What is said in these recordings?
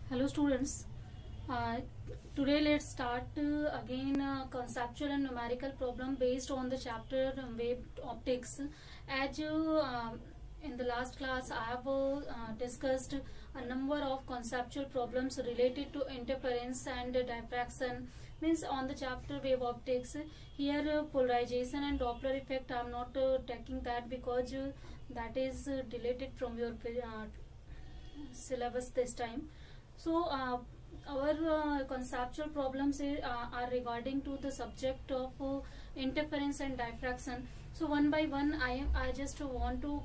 Hello students. Uh, Today let's start again conceptual and numerical problem based on the chapter wave optics. As in the last class I have discussed a number of conceptual problems related to interference and diffraction, means on the chapter wave optics. Here polarization and Doppler effect I am not taking that because that is deleted from your syllabus this time. So our conceptual problems are regarding to the subject of interference and diffraction. So one by one I just want to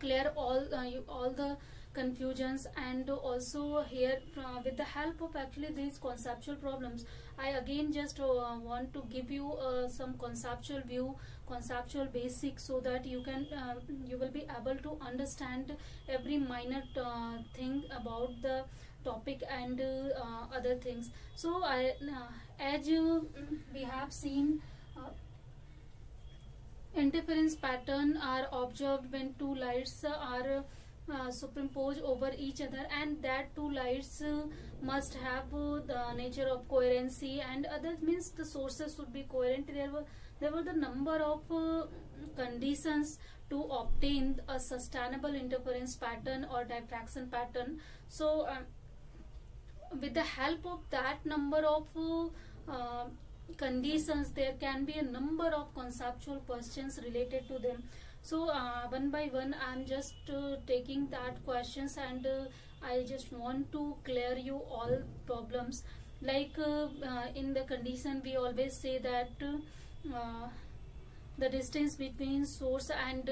clear all the confusions, and also here with the help of actually these conceptual problems I again just want to give you some conceptual view, conceptual basics, so that you can you will be able to understand every minor thing about the topic and other things. So as we have seen, interference pattern are observed when two lights are superimposed over each other, and that two lights must have the nature of coherency, and other means the sources should be coherent. There were the number of conditions to obtain a sustainable interference pattern or diffraction pattern. So with the help of that number of conditions, there can be a number of conceptual questions related to them. So one by one I am just taking that questions, and I just want to clear you all problems. Like in the condition we always say that the distance between source and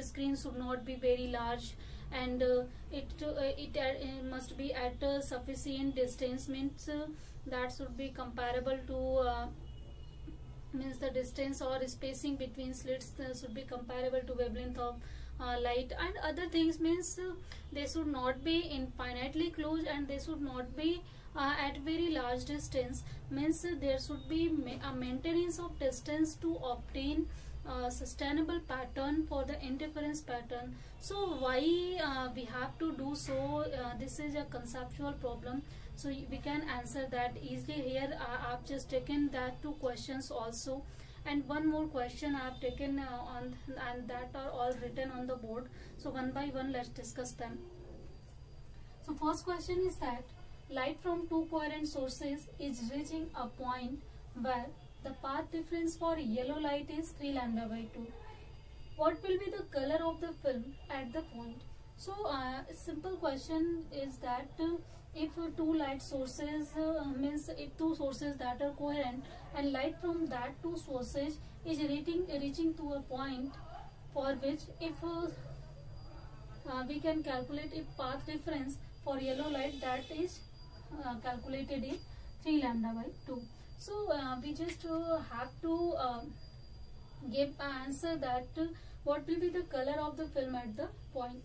screen should not be very large, and it must be at a sufficient distance, means that should be comparable to means the distance or spacing between slits should be comparable to wavelength of light, and other things means they should not be infinitely close, and they should not be at very large distance, means there should be a maintenance of distance to obtain sustainable pattern for the interference pattern. So why we have to do so? This is a conceptual problem, so we can answer that easily. Here I've just taken that two questions also, and one more question I've taken on, and that are all written on the board. So one by one let's discuss them. So first question is that light from two coherent sources is reaching a point where the path difference for yellow light is 3 lambda by 2. What will be the color of the film at the point? So simple question is that if two light sources means if two sources that are coherent, and light from that two sources is reaching to a point for which if we can calculate if path difference for yellow light, that is calculated in 3 lambda by 2. So we just have to give an answer that what will be the color of the film at the point.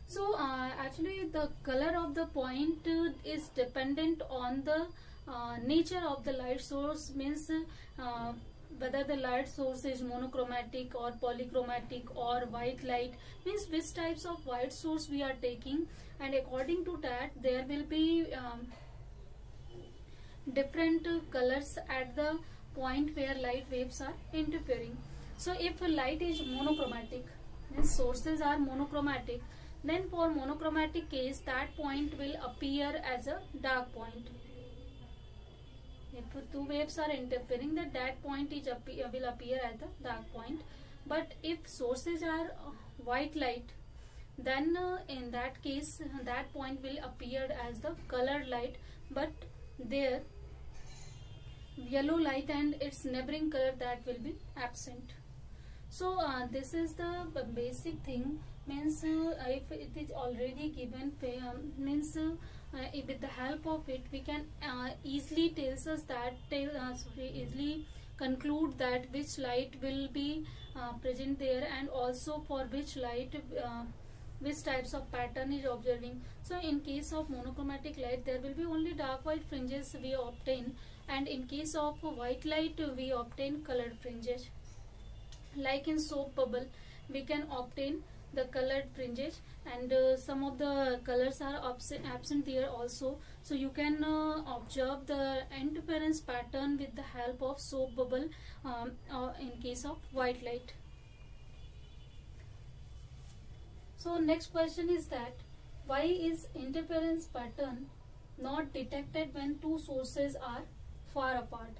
So actually the color of the point is dependent on the nature of the light source, means whether the light source is monochromatic or polychromatic or white light, means which types of white source we are taking, and according to that there will be different colors at the point where light waves are interfering. So if light is monochromatic, means sources are monochromatic, then for monochromatic case that point will appear as a dark point. If two waves are interfering, that point is will appear as the dark point. But if sources are white light, then in that case that point will appear as the colored light, but there yellow light and its neighboring color, that will be absent. So this is the basic thing, means if it is already given, means with the help of it we can easily tells us that easily conclude that which light will be present there, and also for which light which types of pattern is observing. So in case of monochromatic light there will be only dark white fringes we obtain, and in case of white light we obtain colored fringes. Like in soap bubble we can obtain the colored fringes, and some of the colors are absent here also. So you can observe the interference pattern with the help of soap bubble in case of white light. So next question is that why is interference pattern not detected when two sources are far apart?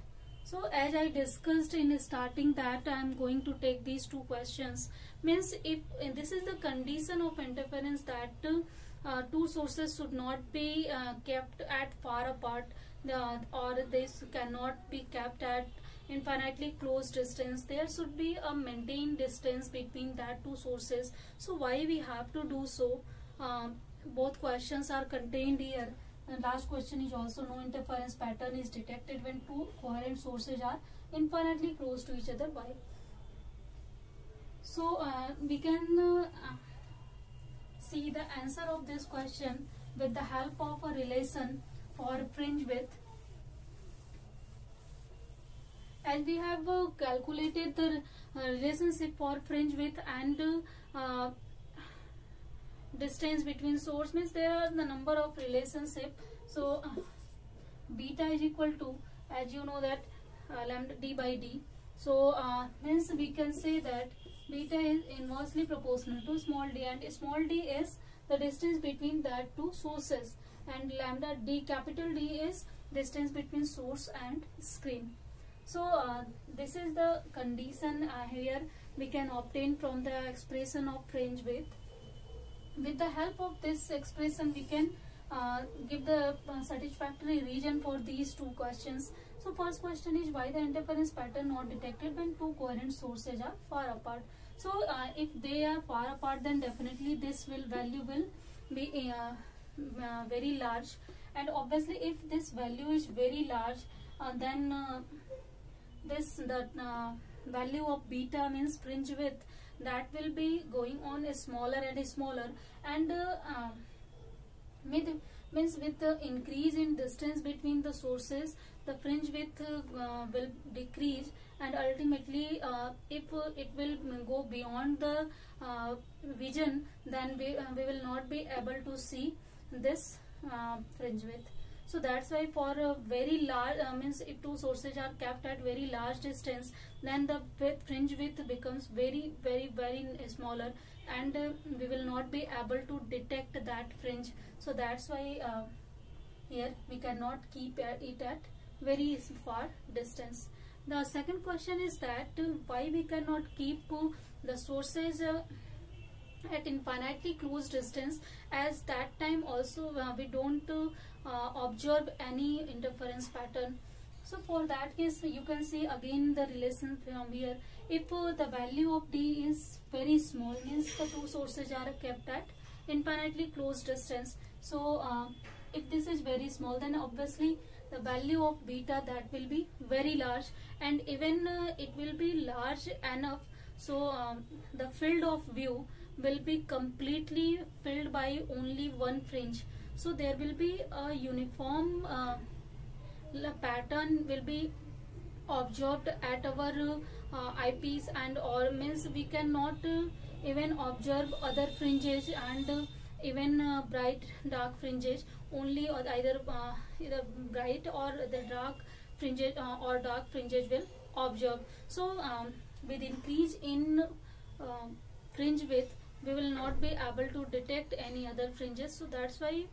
So as I discussed in starting that I am going to take these two questions, means if this is the condition of interference that two sources should not be kept at far apart, or they cannot be kept at infinitely close distance. There should be a maintained distance between that two sources. So why we have to do so? Both questions are contained here. The last question is also no interference pattern is detected when two coherent sources are infinitely close to each other. Why? So we can see the answer of this question with the help of a relation for fringe width. As we have calculated the relationship for fringe width and distance between source, means there are the number of relationship. So beta is equal to, as you know, that lambda d by d. So means we can say that beta is inversely proportional to small d, and small d is the distance between the two sources, and lambda d, capital D, is distance between source and screen. So this is the condition here we can obtain from the expression of fringe width. With the help of this expression we can give the satisfactory reason for these two questions. So first question is why the interference pattern not detected when two coherent sources are far apart. So if they are far apart, then definitely this value will be very large, and obviously if this value is very large, then the value of beta, means fringe width, that will be going on smaller and smaller, and means with the increase in distance between the sources, the fringe width will decrease, and ultimately if it will go beyond the vision, then we will not be able to see this fringe width. So that's why for a very large means if two sources are kept at very large distance, then the fringe width becomes very smaller, and we will not be able to detect that fringe. So that's why here we cannot keep it at very far distance. The second question is that why we cannot keep the sources at infinitely close distance, as that time also we don't observe any interference pattern. So for that case you can see again the relation from here. If the value of d is very small, means the two sources are kept at infinitely close distance. So if this is very small, then obviously the value of beta, that will be very large, and even it will be large enough so the field of view will be completely filled by only one fringe. So there will be a uniform pattern will be observed at our eyepiece, and or means we cannot even observe other fringes and even bright dark fringes, only or either bright or the dark fringes or dark fringes will observe. So with increase in fringe width, we will not be able to detect any other fringes. So that's why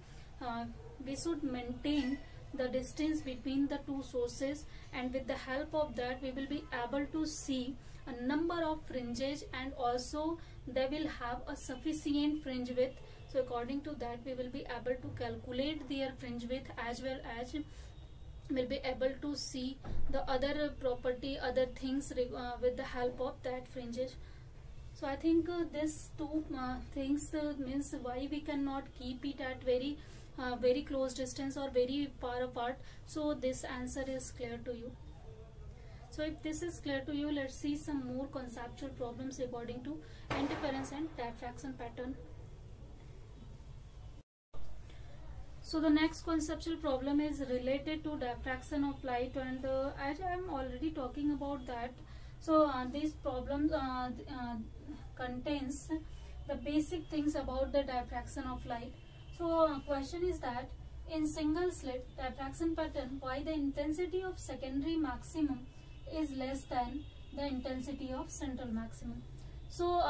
we should maintain the distance between the two sources, and with the help of that we will be able to see a number of fringes, and also they will have a sufficient fringe width. So according to that we will be able to calculate their fringe width, as well as will be able to see the other property, other things with the help of that fringes. So I think this two things means why we cannot keep it at very close distance or very far apart. So this answer is clear to you. So if this is clear to you, let's see some more conceptual problems according to interference and diffraction pattern. So the next conceptual problem is related to diffraction of light, and as I am already talking about that, so these problems contains the basic things about the diffraction of light. So question is that in single slit diffraction pattern, why the intensity of secondary maximum is less than the intensity of central maximum. So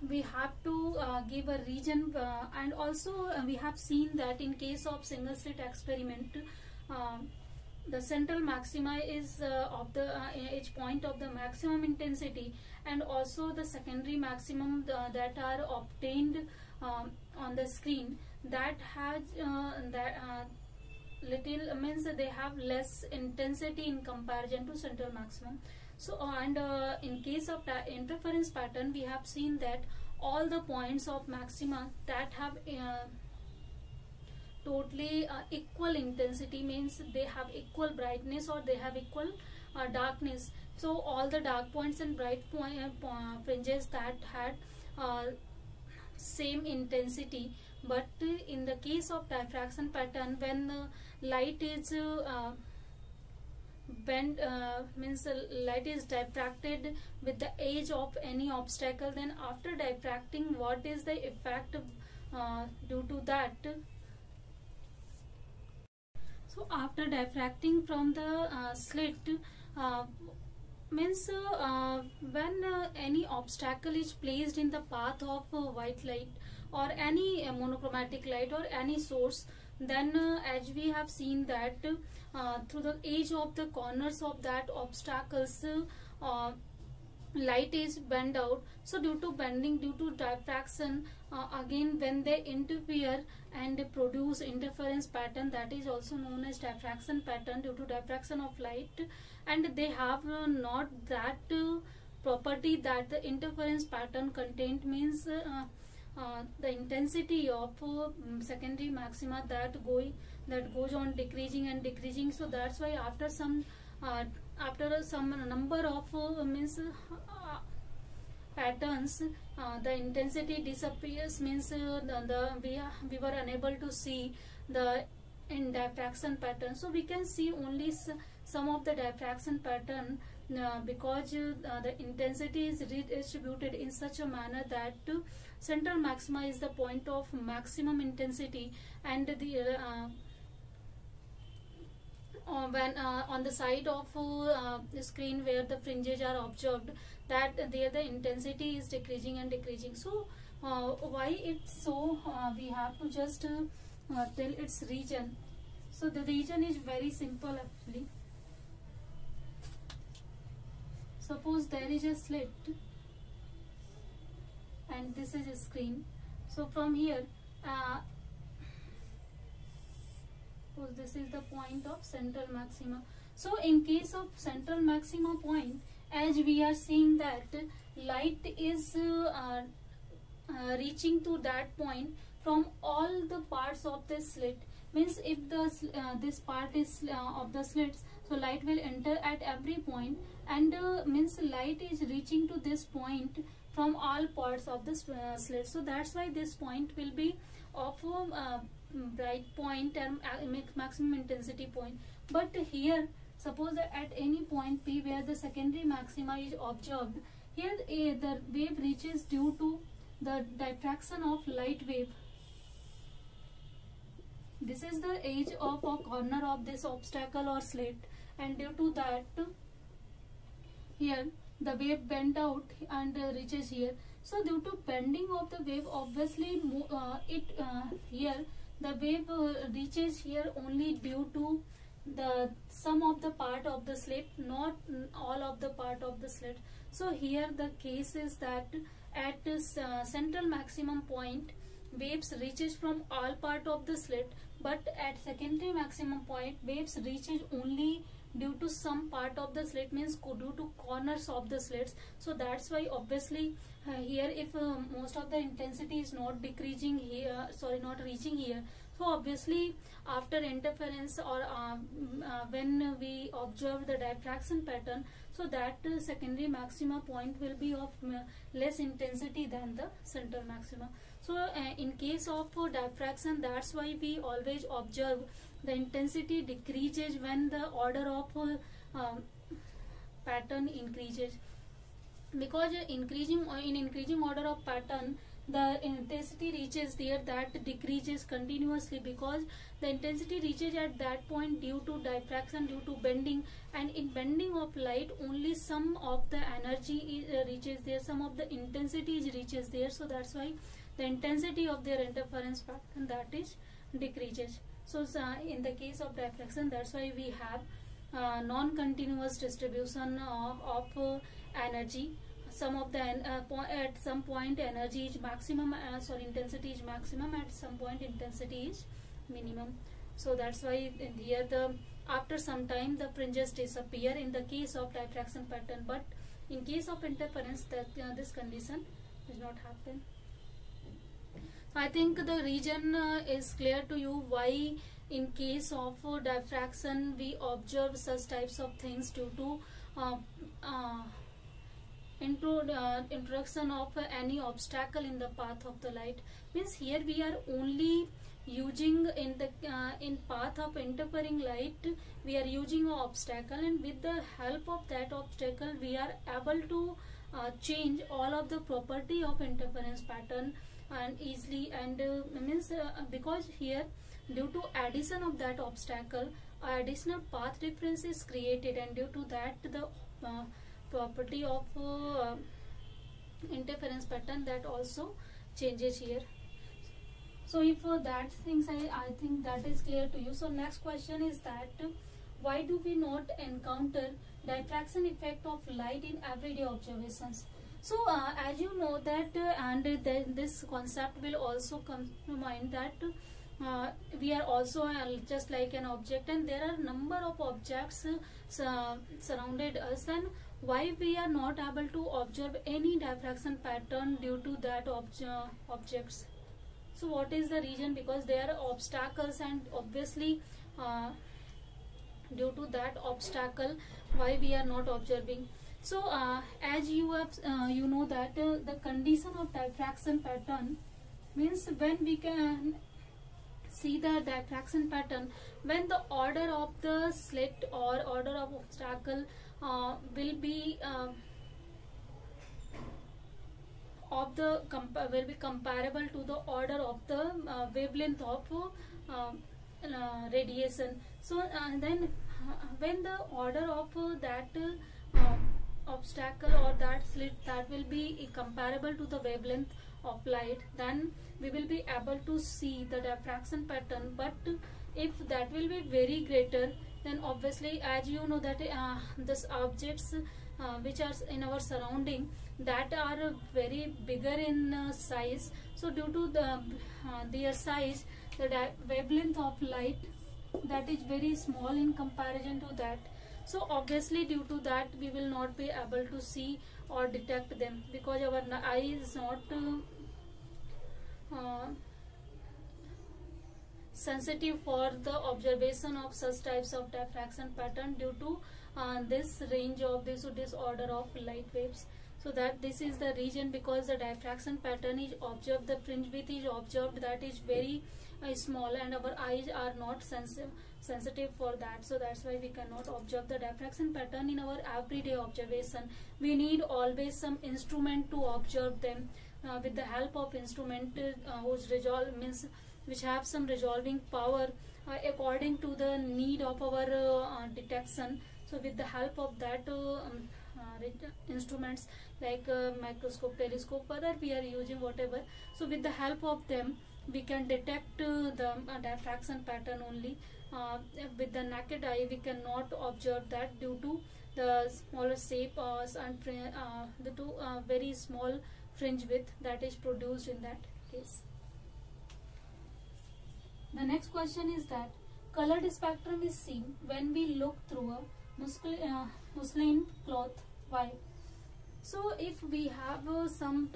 we have to give a region, and also we have seen that in case of single slit experiment, the central maxima is of the each point of the maximum intensity, and also the secondary maximum that are obtained on the screen, that has little means they have less intensity in comparison to central maximum. So and in case of the interference pattern, we have seen that all the points of maxima that have totally equal intensity, means they have equal brightness or they have equal darkness. So all the dark points and bright fringes that had same intensity. But in the case of diffraction pattern, when light is light is diffracted with the edge of any obstacle, then after diffracting, what is the effect due to that? So after diffracting from the slit, when any obstacle is placed in the path of white light or any monochromatic light or any source, then as we have seen that through the edge of the corners of that obstacles, light is bent out. So due to bending, due to diffraction, again when they interfere and produce interference pattern, that is also known as diffraction pattern due to diffraction of light, and they have not that property that the interference pattern contained, means the intensity of secondary maxima that goes on decreasing and decreasing. So that's why after some number of patterns, the intensity disappears, means we were unable to see the in diffraction pattern. So we can see only some of the diffraction pattern because the intensity is redistributed in such a manner that central maxima is the point of maximum intensity, and the when on the side of the screen where the fringes are observed, that there the intensity is decreasing and decreasing. So why it's so, we have to just tell its region. So the region is very simple actually. Suppose there is a slit and this is a screen. So from here, suppose this is the point of central maxima. So in case of central maxima point, as we are seeing that light is reaching to that point from all the parts of the slit, means if the this part is of the slits, so light will enter at every point, and means light is reaching to this point from all parts of the slit. So that's why this point will be of bright point and maximum intensity point. But here, suppose that at any point P where the secondary maxima is observed, here the wave reaches due to the diffraction of light wave. This is the edge of a corner of this obstacle or slit, and due to that, here the wave bent out and reaches here. So due to bending of the wave, obviously here the wave reaches here only due to the some of the part of the slit, not all of the part of the slit. So here the case is that at this central maximum point, waves reaches from all part of the slit, but at secondary maximum point, waves reaches only due to some part of the slit, means due to corners of the slits. So that's why obviously here if most of the intensity is not decreasing here, not reaching here, so obviously after interference or when we observe the diffraction pattern, so that secondary maxima point will be of less intensity than the central maxima. So in case of diffraction, that's why we always observe the intensity decreases when the order of pattern increases. because in increasing order of pattern, the intensity reaches there that decreases continuously, because the intensity reaches at that point due to diffraction, due to bending, and in bending of light only some of the energy reaches there, some of the intensity reaches there. So that's why the intensity of their interference pattern, that is decreases. So in the case of diffraction, that's why we have non-continuous distribution of energy. Some of the at some point energy is maximum, intensity is maximum, at some point intensity is minimum. So that's why here the after some time the fringes disappear in the case of diffraction pattern, but in case of interference that this condition does not happen. I think the reason is clear to you why in case of diffraction we observe such types of things due to introduction of any obstacle in the path of the light. Means here we are only using in the in path of interfering light, we are using an obstacle, and with the help of that obstacle we are able to change all of the property of interference pattern and easily, and because here due to addition of that obstacle additional path difference is created, and due to that the property of interference pattern that also changes here. So if that things I think that is clear to you. So next question is that why do we not encounter diffraction effect of light in everyday observations? So as you know that and this concept will also come to mind that we are also just like an object, and there are number of objects surrounded us, and why we are not able to observe any diffraction pattern due to that objects. So what is the reason? Because there are obstacles, and obviously due to that obstacle why we are not observing. So as you have you know that the condition of diffraction pattern means when we can see the diffraction pattern when the order of the slit or order of obstacle will be comparable to the order of the wavelength of radiation. So then when the order of that obstacle or that slit that will be comparable to the wavelength of light, then we will be able to see the diffraction pattern. But if that will be very greater, then obviously as you know that this objects which are in our surrounding that are very bigger in size, so due to the their size the wavelength of light that is very small in comparison to that. So obviously due to that we will not be able to see or detect them, because our eye is not sensitive for the observation of such types of diffraction pattern due to this range of this order of light waves. So that this is the reason, because the diffraction pattern is observed, the fringe width is observed that is very small, and our eyes are not sensitive for that. So that's why we cannot observe the diffraction pattern in our everyday observation. We need always some instrument to observe them. With the help of instrument whose resolve means which have some resolving power according to the need of our detection. So with the help of that instruments like microscope, telescope, whether we are using whatever, so with the help of them we can detect the diffraction pattern only. With the naked eye we cannot observe that due to the smaller shape and the two very small fringe width that is produced in that case. The next question is that colored spectrum is seen when we look through a muslin cloth. Why? So if we have some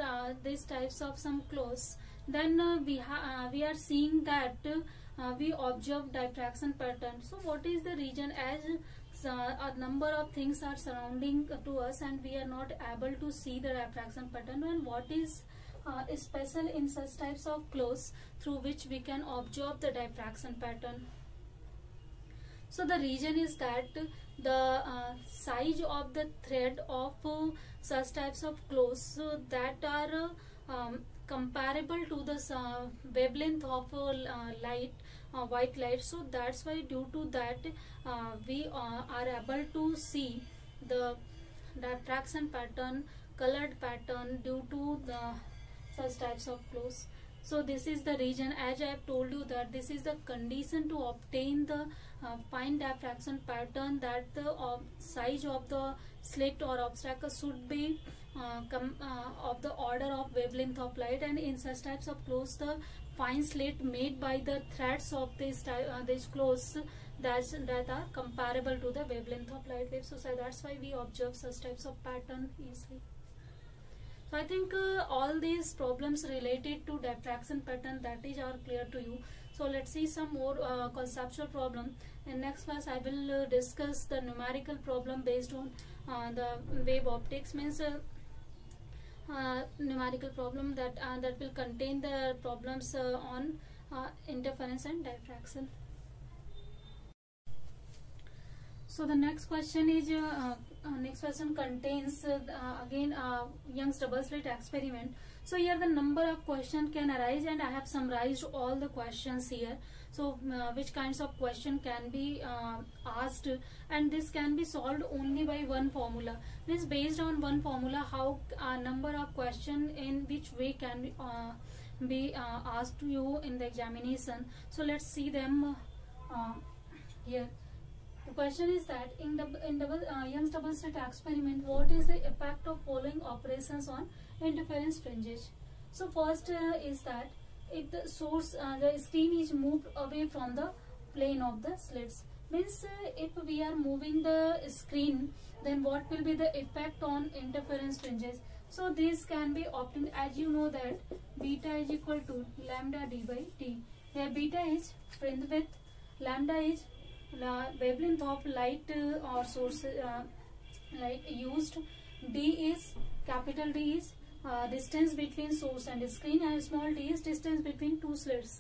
these types of some clothes, then we are seeing that we observe diffraction pattern. So what is the reason? As a number of things are surrounding to us and we are not able to see the diffraction pattern, and what is special in such types of clothes through which we can observe the diffraction pattern? So the reason is that the size of the thread of such types of clothes that are comparable to the wavelength of light, white light. So that's why due to that we are able to see the diffraction pattern, colored pattern due to the such types of clothes. So this is the reason, as I have told you, that this is the condition to obtain the fine diffraction pattern, that the size of the slit or obstacle should be of the order of wavelength of light. And in such types of clothes, the fine slit made by the threads of these clothes that are comparable to the wavelength of light waves. So that's why we observe such types of pattern easily. So I think all these problems related to diffraction pattern, that is are clear to you. So let's see some more conceptual problem. In next class I will discuss the numerical problem based on the wave optics, means numerical problem that will contain the problems on interference and diffraction. So the next question is next question contains again Young's double slit experiment. So here the number of questions can arise, and I have summarized all the questions here. So which kinds of question can be asked, and this can be solved only by one formula. This based on one formula, how number of question in which way can be asked to you in the examination. So let's see them here. The question is that in Young's double slit experiment, what is the effect of following operations on interference fringes? So first is that if the source, the screen is moved away from the plane of the slits, means if we are moving the screen, then what will be the effect on interference fringes? So this can be obtained, as you know that beta is equal to lambda d by t. Here beta is fringe width, lambda is wavelength of light or source light used, d is capital D is distance between source and screen, and small d is distance between two slits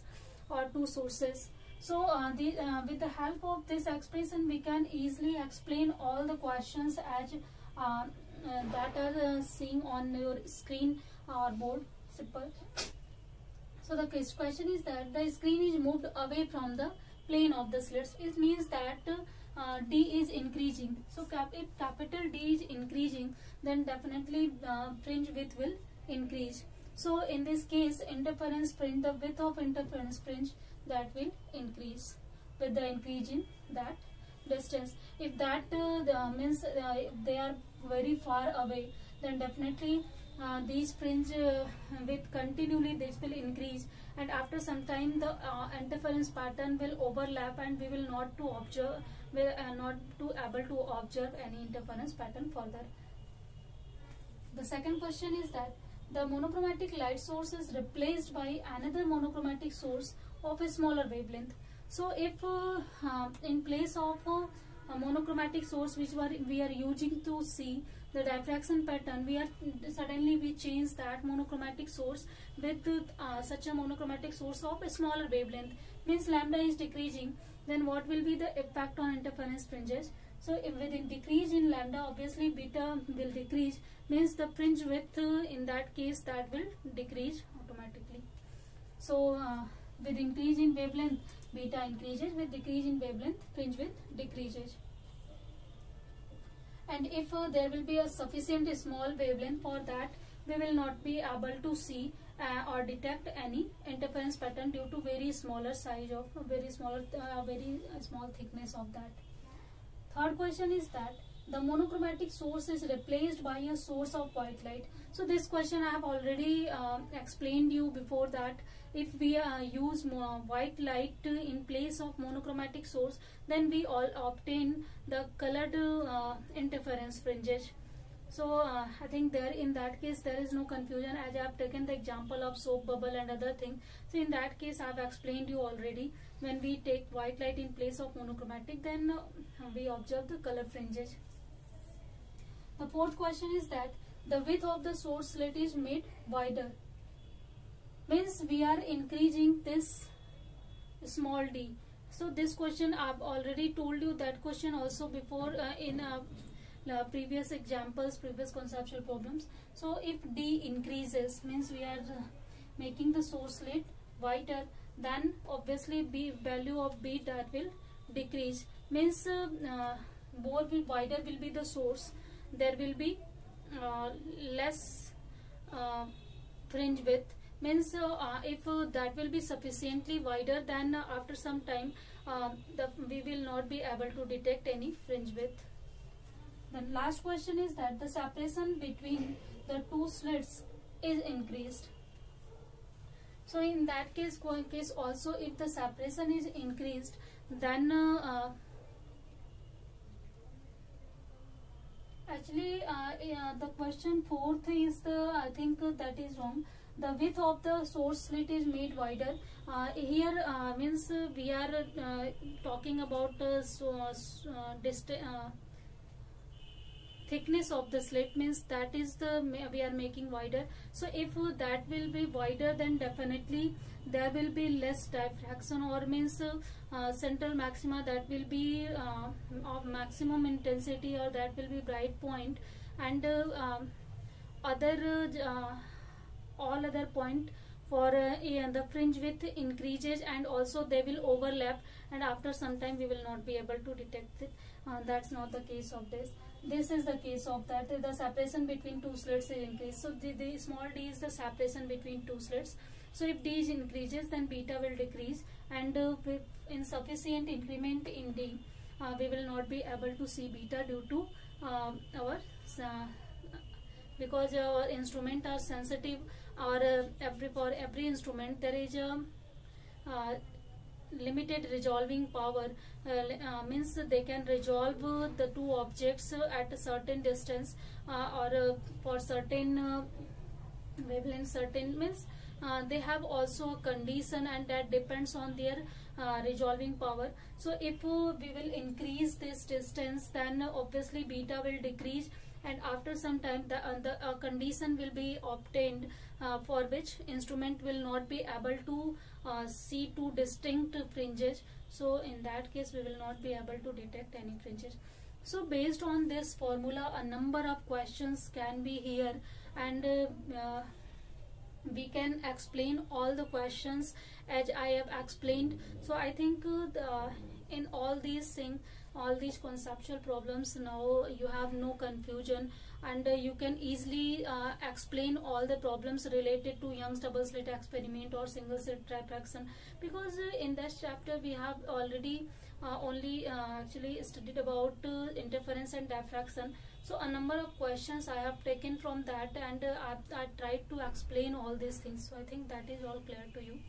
or two sources. So with the help of this expression we can easily explain all the questions as that are seen on your screen or board. Simple. So the question is that the screen is moved away from the plane of the slits. It means that D is increasing. So if capital D is increasing, then definitely fringe width will increase. So in this case, interference fringe, the width of interference fringe, that will increase with the increase in that distance. If that means if they are very far away, then definitely these fringe width continually this will increase, and after some time the interference pattern will overlap, and we will not to observe, not to able to observe any interference pattern further. The second question is that the monochromatic light source is replaced by another monochromatic source of a smaller wavelength. So if in place of a monochromatic source which we are using to see the diffraction pattern, we change that monochromatic source with such a monochromatic source of a smaller wavelength, means lambda is decreasing, then what will be the effect on interference fringes? So if with a decrease in lambda, obviously beta will decrease, means the fringe width in that case that will decrease automatically. So with increase in wavelength, beta increases, with decrease in wavelength, fringe width decreases. And if there will be a sufficient small wavelength, for that we will not be able to see or detect any interference pattern due to very smaller size of very small thickness of that. Third question is that the monochromatic source is replaced by a source of white light. So this question I have already explained you before, that if we use white light in place of monochromatic source, then we all obtain the colored interference fringes. So I think there in that case there is no confusion, as I have taken the example of soap bubble and other thing. So in that case I have explained you already, when we take white light in place of monochromatic, then we observe the color fringes. The fourth question is that the width of the source slit is made wider, means we are increasing this small d, So this question I've already told you that question also before in previous examples, previous conceptual problems. So if D increases, means we are making the source slit wider, then obviously value of B that will decrease. Means more wider will be the source, there will be less fringe width. Means if that will be sufficiently wider, then after some time we will not be able to detect any fringe width. The last question is that the separation between the two slits is increased. So in that case also, if the separation is increased, then actually the question 4th is I think that is wrong. The width of the source slit is made wider. Here means we are talking about thickness of the slit, means that is we are making wider. So if that will be wider, then definitely there will be less diffraction, or means central maxima that will be of maximum intensity, or that will be bright point, and all other point for the fringe width increases, and also they will overlap, and after some time we will not be able to detect it. That's not the case of this. This is the case of that the separation between two slits is increased. So the small d is the separation between two slits. So if d is increases, then beta will decrease, and with insufficient increment in d, we will not be able to see beta due to our because our instrument are sensitive, or for every instrument there is a limited resolving power. Means they can resolve the two objects at a certain distance, or for certain wavelength. Certain means they have also a condition, and that depends on their resolving power. So if we will increase this distance, then obviously beta will decrease, and after some time the condition will be obtained for which instrument will not be able to see two distinct fringes. So in that case we will not be able to detect any fringes. So based on this formula, a number of questions can be here, and we can explain all the questions as I have explained. So I think in all these things, all these conceptual problems, now you have no confusion, and you can easily explain all the problems related to Young's double slit experiment or single slit diffraction, because in this chapter we have already only actually studied about interference and diffraction. So a number of questions I have taken from that, and I tried to explain all these things. So I think that is all clear to you.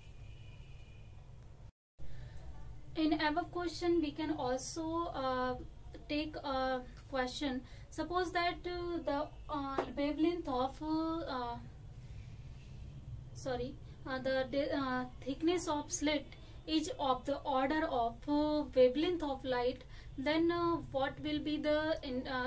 In above question, we can also take a question. Suppose that the wavelength of the thickness of slit is of the order of wavelength of light, then what will be the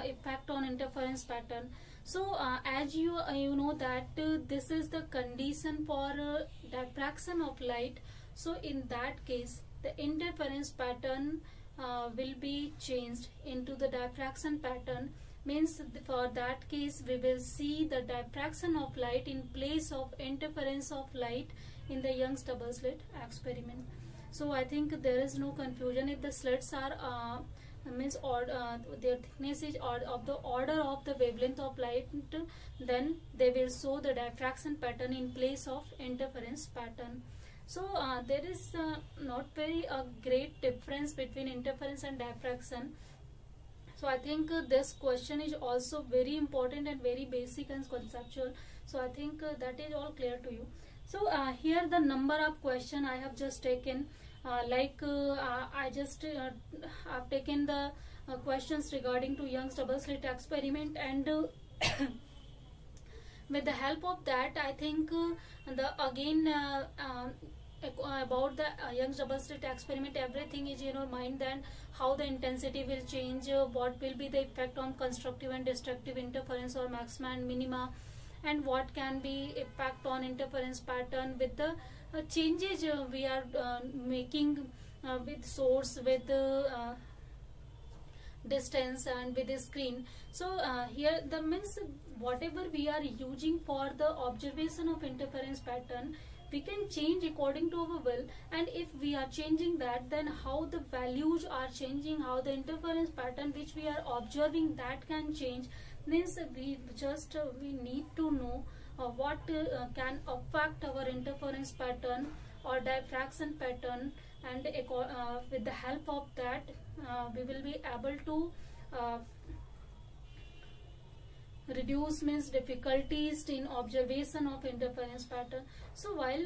effect on interference pattern? So as you know that this is the condition for diffraction of light. So in that case the interference pattern will be changed into the diffraction pattern. Means for that case we will see the diffraction of light in place of interference of light in the Young's double slit experiment. So I think there is no confusion. If the slits are means their thickness is of the order of the wavelength of light, then they will show the diffraction pattern in place of interference pattern. So there is not very great difference between interference and diffraction. So I think this question is also very important and very basic and conceptual. So I think that is all clear to you. So here the number of question I have just taken, I just have taken the questions regarding to Young's double slit experiment, and with the help of that I think about the Young's double slit experiment, everything is in your mind. Then how the intensity will change, what will be the effect on constructive and destructive interference or maxima and minima, and what can be effect on interference pattern with the changes we are making with source, with distance, and with the screen. So here the means whatever we are using for the observation of interference pattern, we can change according to our will. And if we are changing that, then how the values are changing, how the interference pattern which we are observing, that can change. Means we just we need to know what can affect our interference pattern or diffraction pattern, and with the help of that we will be able to reduce means difficulties in observation of interference pattern. So while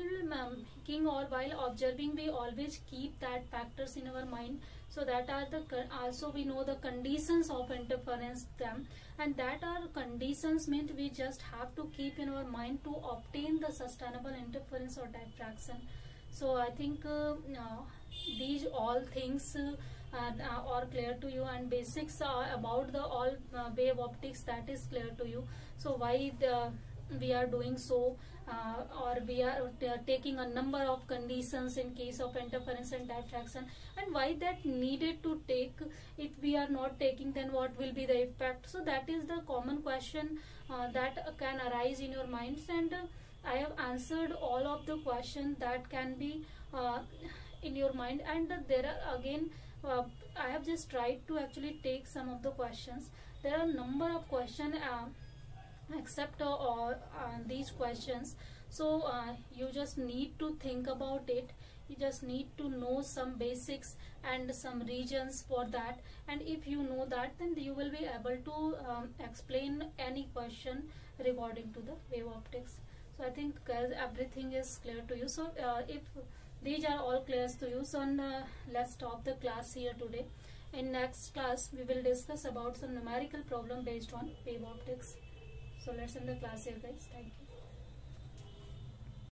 making or while observing, we always keep that factors in our mind, so that are the also we know the conditions of interference them, and that are conditions meant we just have to keep in our mind to obtain the sustainable interference or diffraction. So I think these all things are clear to you, and basics about the all wave optics, that is clear to you. So why we are doing so, or we are taking a number of conditions in case of interference and diffraction, and why that needed to take. If we are not taking, then what will be the effect? So that is the common question that can arise in your minds, and I have answered all of the questions that can be in your mind. And there are again I have just tried to actually take some of the questions. There are a number of questions except these questions. So you just need to think about it. You just need to know some basics and some regions for that, and if you know that, then you will be able to explain any question regarding to the wave optics. So I think everything is clear to you. So if these are all clear to you, so let's stop the class here today. In next class we will discuss about some numerical problem based on wave optics. So let's end the class here, guys. Thank you.